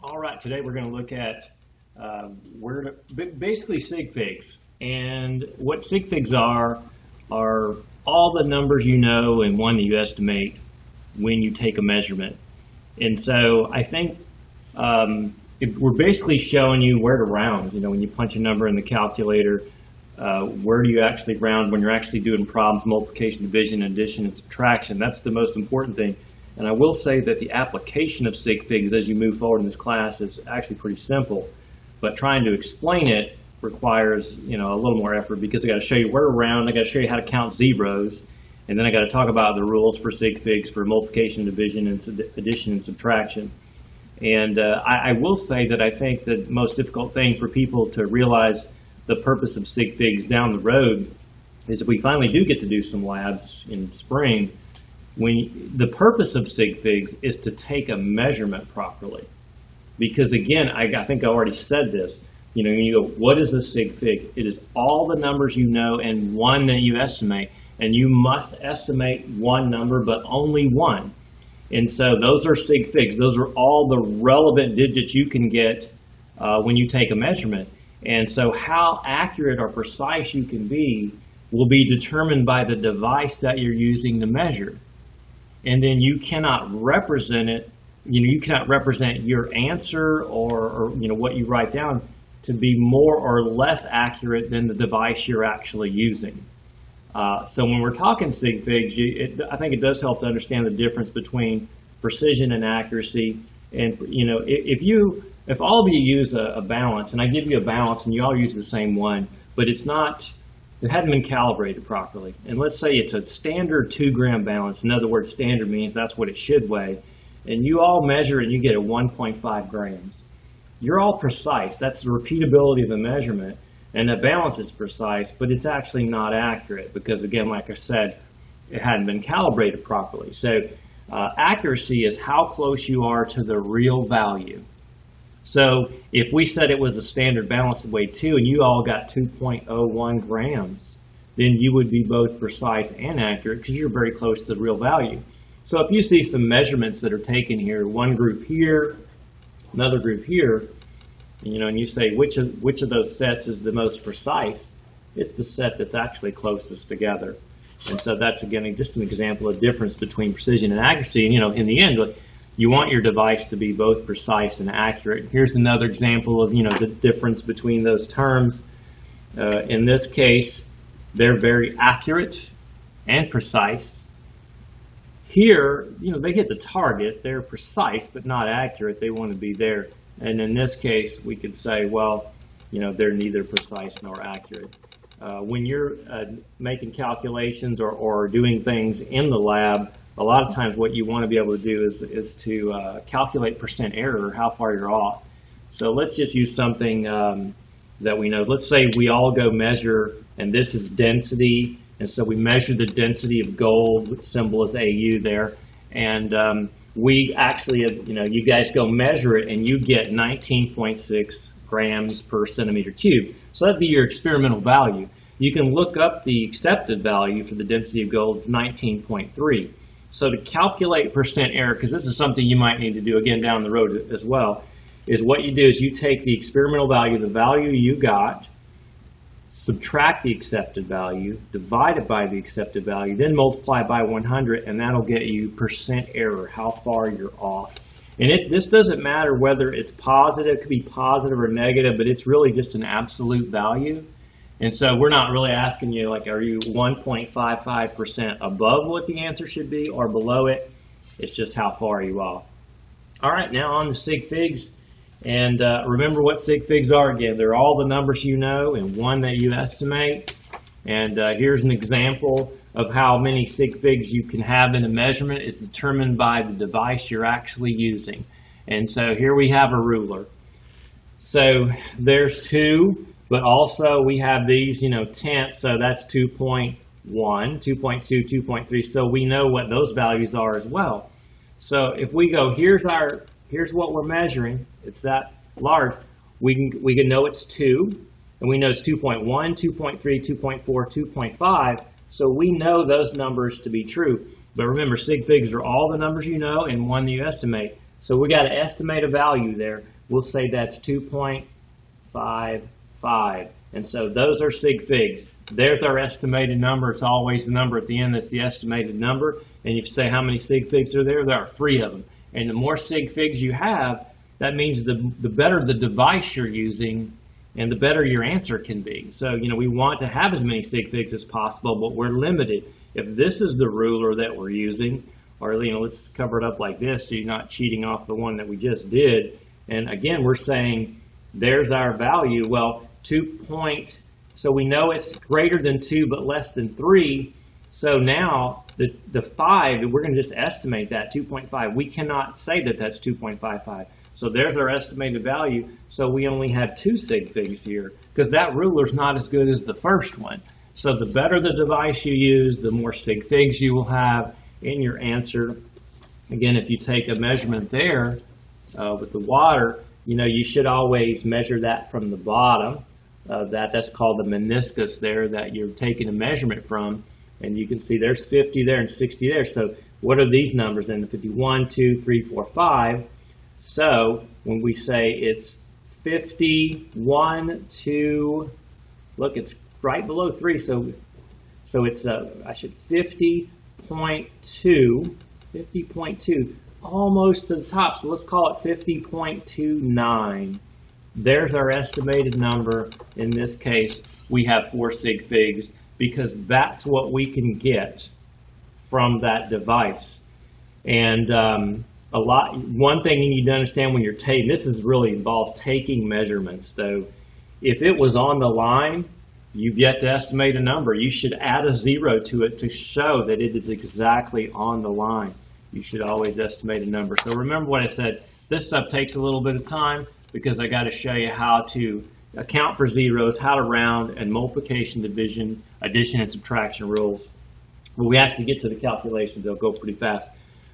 All right, today we're going to look at basically sig figs. And what sig figs are all the numbers you know and one that you estimate when you take a measurement. And so I think we're basically showing you where to round. You know, when you punch a number in the calculator, where do you actually round when you're actually doing problems, multiplication, division, addition, and subtraction. That's the most important thing. And I will say that the application of sig figs as you move forward in this class is actually pretty simple, but trying to explain it requires, a little more effort, because I got to show you where to round, I got to show you how to count zeros, and then I got to talk about the rules for sig figs for multiplication, division, and addition and subtraction. And I will say that I think the most difficult thing for people to realize the purpose of sig figs down the road is if we finally do get to do some labs in spring. The purpose of sig figs is to take a measurement properly, because again, I think I already said this. When you go, what is a sig fig? It is all the numbers you know and one that you estimate, and you must estimate one number, but only one. And so those are sig figs. Those are all the relevant digits you can get when you take a measurement. And so how accurate or precise you can be will be determined by the device that you're using to measure. And then you cannot represent it, you cannot represent your answer or what you write down to be more or less accurate than the device you're actually using. So when we're talking sig figs, I think it does help to understand the difference between precision and accuracy. And if all of you use a balance, and I give you a balance and you all use the same one, but it hadn't been calibrated properly. And let's say it's a standard 2-gram balance. In other words, standard means that's what it should weigh. And you all measure it and you get a 1.5 grams. You're all precise. That's the repeatability of the measurement. And the balance is precise, but it's actually not accurate because, again, like I said, it hadn't been calibrated properly. So accuracy is how close you are to the real value. So if we said it was a standard balance of weight 2 and you all got 2.01 grams, then you would be both precise and accurate because you're very close to the real value. So if you see some measurements that are taken here, one group here, another group here, and you say which of those sets is the most precise, it's the set that's actually closest together. And so that's, again, just an example of difference between precision and accuracy. And in the end, you want your device to be both precise and accurate. Here's another example of the difference between those terms. In this case, they're very accurate and precise. Here, they hit the target. They're precise but not accurate. They want to be there. And in this case, we could say, well, they're neither precise nor accurate. When you're making calculations or doing things in the lab, a lot of times what you want to be able to do is to calculate percent error, how far you're off. So let's just use something that we know. Let's say we all go measure, and this is density, and so we measure the density of gold, which symbol is AU there, and we actually, you guys go measure it, and you get 19.6 grams per centimeter cubed. So that'd be your experimental value. You can look up the accepted value for the density of gold. It's 19.3. So to calculate percent error, because this is something you might need to do again down the road as well, is what you do is you take the experimental value, the value you got, subtract the accepted value, divide it by the accepted value, then multiply by 100, and that'll get you percent error, how far you're off. And this doesn't matter whether it's positive, it could be positive or negative, but it's really just an absolute value. And so we're not really asking you, like, are you 1.55% above what the answer should be or below it? It's just how far are you off. All right, now on to sig figs. And remember what sig figs are again. They're all the numbers you know and one that you estimate. And here's an example of how many sig figs you can have in a measurement is determined by the device you're actually using. And so here we have a ruler. So there's 2. But also we have these, tenths, so that's 2.1, 2.2, 2.3. So we know what those values are as well. So if we go, here's what we're measuring. It's that large. We can know it's 2, and we know it's 2.1, 2.3, 2.4, 2.5. So we know those numbers to be true. But remember, sig figs are all the numbers you know and one that you estimate. So we got to estimate a value there. We'll say that's 2.55. And so those are sig figs. There's our estimated number. It's always the number at the end that's the estimated number. And you say how many sig figs are there? There are 3 of them. And the more sig figs you have, that means the better the device you're using and the better your answer can be. So, we want to have as many sig figs as possible, but we're limited. If this is the ruler that we're using, or, let's cover it up like this so you're not cheating off the one that we just did. And again, we're saying there's our value. Well, so we know it's greater than 2 but less than 3. So now the 5, we're going to just estimate that 2.5. We cannot say that that's 2.55. So there's our estimated value. So we only have 2 sig figs here because that ruler's not as good as the first one. So the better the device you use, the more sig figs you will have in your answer. Again, if you take a measurement there with the water, you should always measure that from the bottom. That's called the meniscus there that you're taking a measurement from. And you can see there's 50 there and 60 there. So what are these numbers then? The 51, 2, 3, 4, 5. So when we say it's 51, 2, look, it's right below 3. So it's 50.2, almost to the top. So let's call it 50.29. There's our estimated number. In this case, we have 4 sig figs because that's what we can get from that device. And one thing you need to understand when you're taking, this is really involved taking measurements. So if it was on the line, you've yet to estimate a number. You should add a 0 to it to show that it is exactly on the line. You should always estimate a number. So remember what I said, this stuff takes a little bit of time because I got to show you how to account for zeros, how to round, and multiplication, division, addition, and subtraction rules. When we actually get to the calculations, they'll go pretty fast.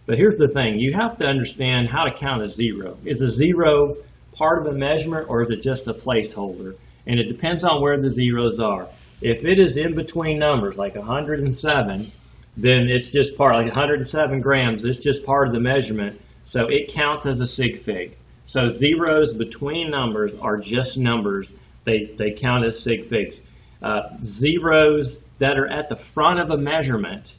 But here's the thing, you have to understand how to count a 0. Is a 0 part of a measurement or is it just a placeholder? And it depends on where the zeros are. If it is in between numbers, like 107, then it's just part, like 107 grams, it's just part of the measurement, so it counts as a sig fig. So zeros between numbers are just numbers. They count as sig figs. Zeros that are at the front of a measurement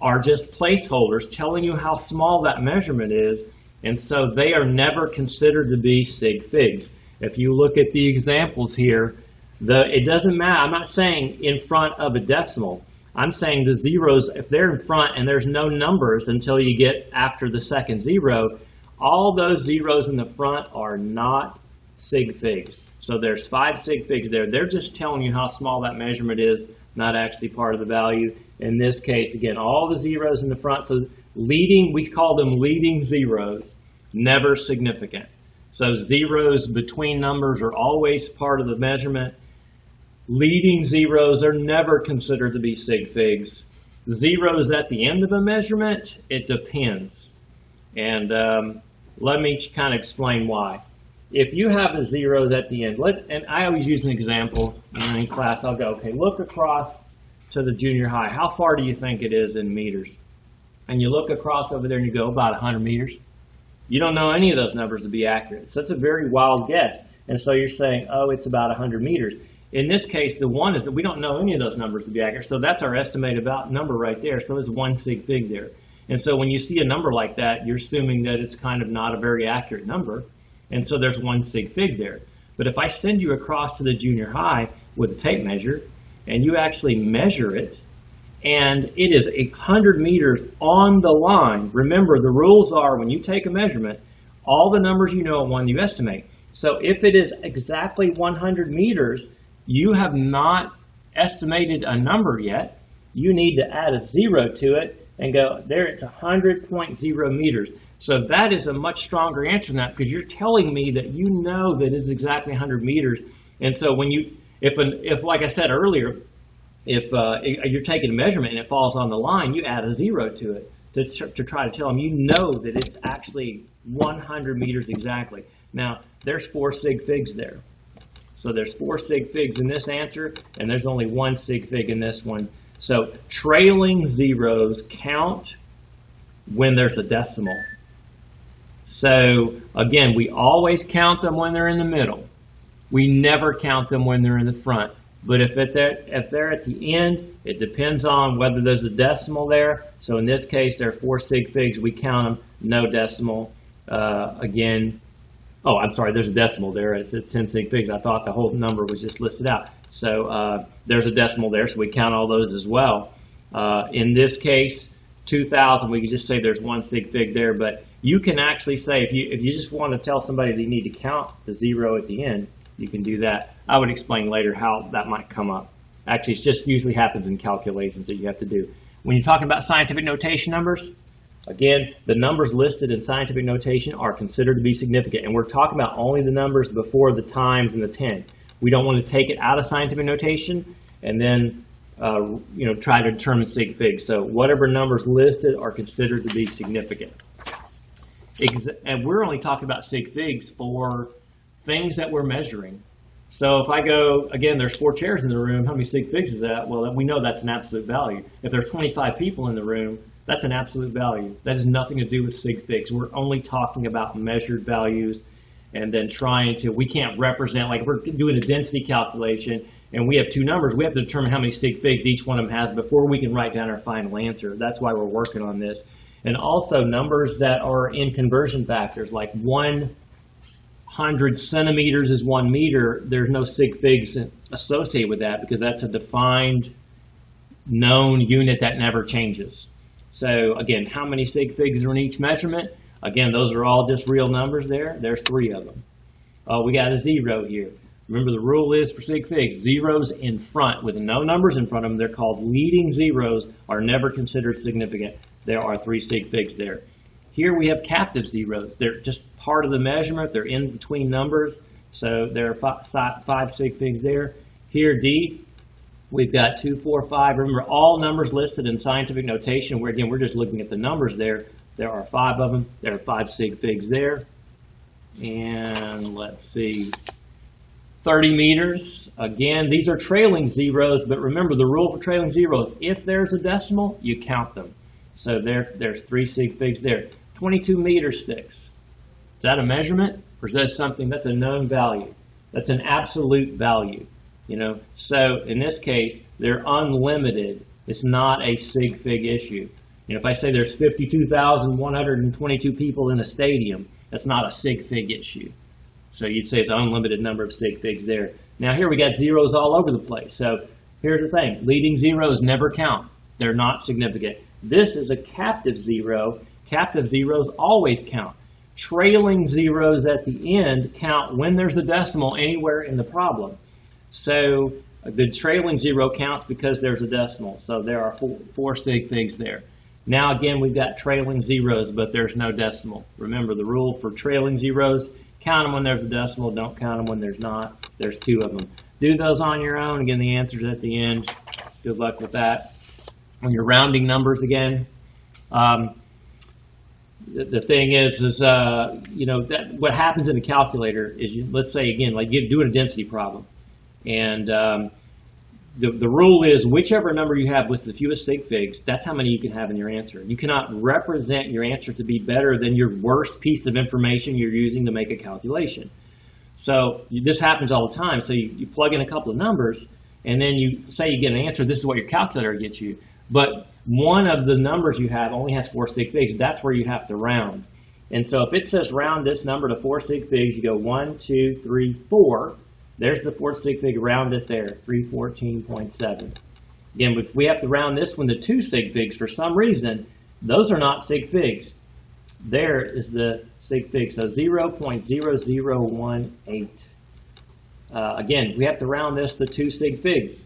are just placeholders telling you how small that measurement is, and so they are never considered to be sig figs. If you look at the examples here, it doesn't matter. I'm not saying in front of a decimal. I'm saying the zeros, if they're in front and there's no numbers until you get after the second 0, all those zeros in the front are not sig figs. So there's 5 sig figs there. They're just telling you how small that measurement is, not actually part of the value. In this case, again, all the zeros in the front, so leading, we call them leading zeros, never significant. So zeros between numbers are always part of the measurement. Leading zeros are never considered to be sig figs. Zeros at the end of a measurement, it depends. And let me kind of explain why. If you have the zeros at the end, and I always use an example in class, I'll go, okay, look across to the junior high. How far do you think it is in meters? And you look across over there and you go, about 100 meters. You don't know any of those numbers to be accurate. So that's a very wild guess. And so you're saying, oh, it's about 100 meters. In this case, the one is that we don't know any of those numbers to be accurate. So that's our estimated number right there. So there's 1 sig fig there. And so when you see a number like that, you're assuming that it's kind of not a very accurate number. And so there's 1 sig fig there. But if I send you across to the junior high with a tape measure, and you actually measure it, and it is 100 meters on the line. Remember, the rules are when you take a measurement, all the numbers you know are one you estimate. So if it is exactly 100 meters, you have not estimated a number yet. You need to add a 0 to it and go, there it's 100.0 meters. So that is a much stronger answer than that because you're telling me that you know that it's exactly 100 meters. And so when you, if like I said earlier, if you're taking a measurement and it falls on the line, you add a 0 to it to try to tell them you know that it's actually 100 meters exactly. Now, there's 4 sig figs there. So there's 4 sig figs in this answer, and there's only 1 sig fig in this one. So trailing zeros count when there's a decimal. So again, we always count them when they're in the middle. We never count them when they're in the front. But if they're at the end, it depends on whether there's a decimal there. So in this case, there are 4 sig figs. We count them, no decimal. Again, oh, I'm sorry, there's a decimal there. It's at 10 sig figs. I thought the whole number was just listed out. So there's a decimal there, so we count all those as well. In this case, 2,000, we can just say there's 1 sig fig there. But you can actually say, if you just want to tell somebody they need to count the 0 at the end, you can do that. I would explain later how that might come up. Actually, it just usually happens in calculations that you have to do. When you're talking about scientific notation numbers, again, the numbers listed in scientific notation are considered to be significant, and we're talking about only the numbers before the times and the 10. We don't want to take it out of scientific notation and then try to determine sig figs. So whatever numbers listed are considered to be significant. And we're only talking about sig figs for things that we're measuring. So if I go, again, there's 4 chairs in the room, how many sig figs is that? Well, we know that's an absolute value. If there are 25 people in the room, that's an absolute value. That has nothing to do with sig figs. We're only talking about measured values and then we can't represent, like if we're doing a density calculation and we have 2 numbers, we have to determine how many sig figs each one of them has before we can write down our final answer. That's why we're working on this. And also numbers that are in conversion factors, like 100 centimeters is 1 meter, there's no sig figs associated with that because that's a defined known unit that never changes. So again, how many sig figs are in each measurement? Again, those are all just real numbers there. There's 3 of them. We got a 0 here. Remember the rule is for sig figs, zeros in front with no numbers in front of them, they're called leading zeros, are never considered significant. There are 3 sig figs there. Here we have captive zeros. They're just part of the measurement. They're in between numbers. So there are 5 sig figs there. Here, D, we've got 2, 4, 5. Remember, all numbers listed in scientific notation, where again, we're just looking at the numbers there. There are 5 of them. There are 5 sig figs there. And let's see, 30 meters. Again, these are trailing zeros, but remember the rule for trailing zeros, if there's a decimal, you count them. So there's 3 sig figs there. 22 meter sticks. Is that a measurement, or is that something that's a known value? That's an absolute value, So in this case, they're unlimited. It's not a sig fig issue. If I say there's 52,122 people in a stadium, that's not a sig fig issue. So you'd say it's an unlimited number of sig figs there. Now here we got zeros all over the place. So here's the thing, leading zeros never count. They're not significant. This is a captive zero. Captive zeros always count. Trailing zeros at the end count when there's a decimal anywhere in the problem. So the trailing 0 counts because there's a decimal. So there are 4 sig figs there. Now again, we've got trailing zeros, but there's no decimal. Remember the rule for trailing zeros, count them when there's a decimal, don't count them when there's not. There's 2 of them. Do those on your own. Again, the answer's at the end. Good luck with that. When you're rounding numbers again, the thing is that what happens in the calculator is, let's say again, like you're doing a density problem, and the rule is whichever number you have with the fewest sig figs, that's how many you can have in your answer. You cannot represent your answer to be better than your worst piece of information you're using to make a calculation. So this happens all the time. So you plug in a couple of numbers, and then you say you get an answer. This is what your calculator gets you. But one of the numbers you have only has 4 sig figs. That's where you have to round. And so if it says round this number to 4 sig figs, you go 1, 2, 3, 4. There's the 4 sig fig, round it there, 314.7. Again, if we have to round this one to 2 sig figs for some reason, those are not sig figs. There is the sig fig, so 0.0018. Again, we have to round this to 2 sig figs.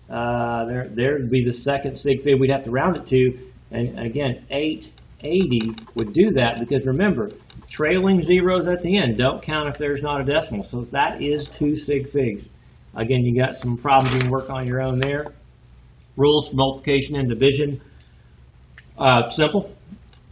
There would be the second sig fig we'd have to round it to, and again, 880 would do that because remember, trailing zeros at the end don't count if there's not a decimal, so that is 2 sig figs. Again, you got some problems you can work on your own there. Rules for multiplication and division, simple.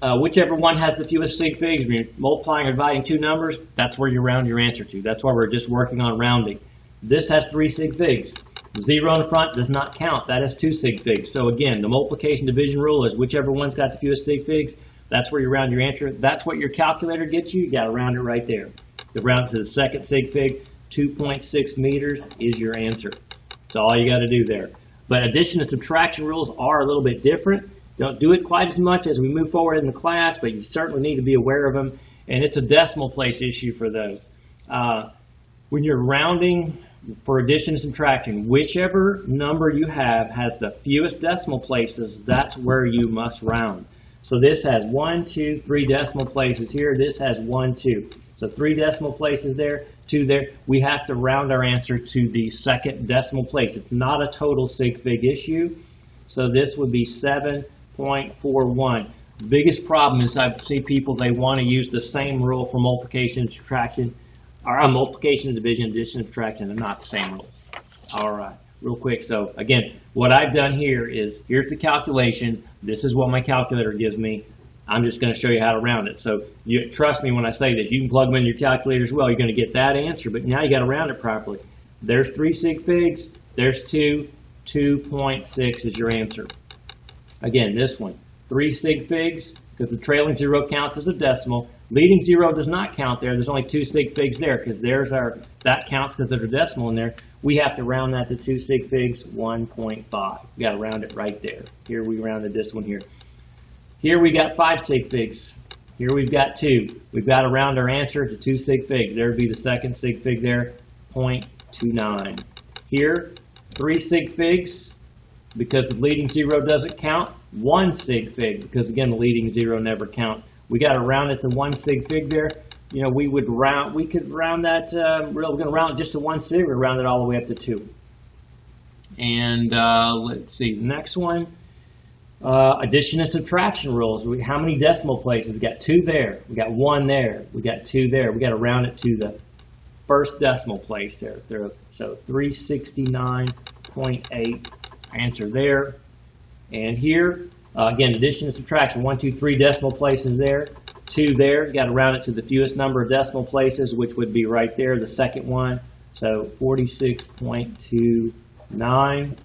Whichever one has the fewest sig figs, when you're multiplying or dividing 2 numbers, that's where you round your answer to. That's why we're just working on rounding. This has 3 sig figs. The 0 in front does not count. That is 2 sig figs. So again, the multiplication division rule is whichever one's got the fewest sig figs, That's where you round your answer. That's what your calculator gets you. You got to round it right there. To round to the second sig fig, 2.6 meters is your answer. That's all you got to do there. But addition and subtraction rules are a little bit different. Don't do it quite as much as we move forward in the class, but you certainly need to be aware of them. And it's a decimal place issue for those. When you're rounding for addition and subtraction, whichever number you have has the fewest decimal places, that's where you must round. So this has 1, 2, 3 decimal places here. This has 1, 2. So 3 decimal places there, 2 there. We have to round our answer to the second decimal place. It's not a total sig fig issue. So this would be 7.41. The biggest problem is I see people, they want to use the same rule for multiplication and subtraction, or multiplication, division, addition, and subtraction, and not the same rules. All right, real quick. So again, what I've done here is, here's the calculation. This is what my calculator gives me. I'm just going to show you how to round it. So you trust me when I say this. You can plug them in your calculator as well. You're going to get that answer, but now you got to round it properly. There's 3 sig figs. There's 2. 2.6 is your answer. Again, this one, 3 sig figs, because the trailing 0 counts as a decimal. Leading 0 does not count there. There's only 2 sig figs there, because that counts because there's a decimal in there. We have to round that to 2 sig figs, 1.5. We got to round it right there. Here we rounded this one here. Here we got 5 sig figs. Here we've got 2. We've got to round our answer to 2 sig figs. There would be the second sig fig there, 0.29. Here, 3 sig figs, because the leading 0 doesn't count. 1 sig fig, because again the leading 0 never counts. We got to round it to 1 sig fig there. You know, we could round that. We're going to round it just to 1 sig. We're round it all the way up to 2. And let's see, the next one. Addition and subtraction rules. How many decimal places? We got 2 there. We got 1 there. We got 2 there. We got to round it to the first decimal place there. So 369.8. Answer there. And here, again, addition and subtraction. 1, 2, 3 decimal places there. 2 there. You got to round it to the fewest number of decimal places, which would be right there, the second one. So 46.29.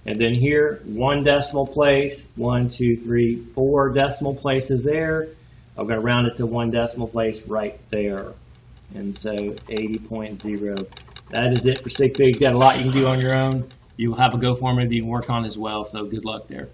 And then here, 1 decimal place, 1, 2, 3, 4 decimal places there. I'm going to round it to 1 decimal place right there. And so 80.0. That is it for sig figs. Got a lot you can do on your own. You'll have a Go formula you can work on as well, so good luck there.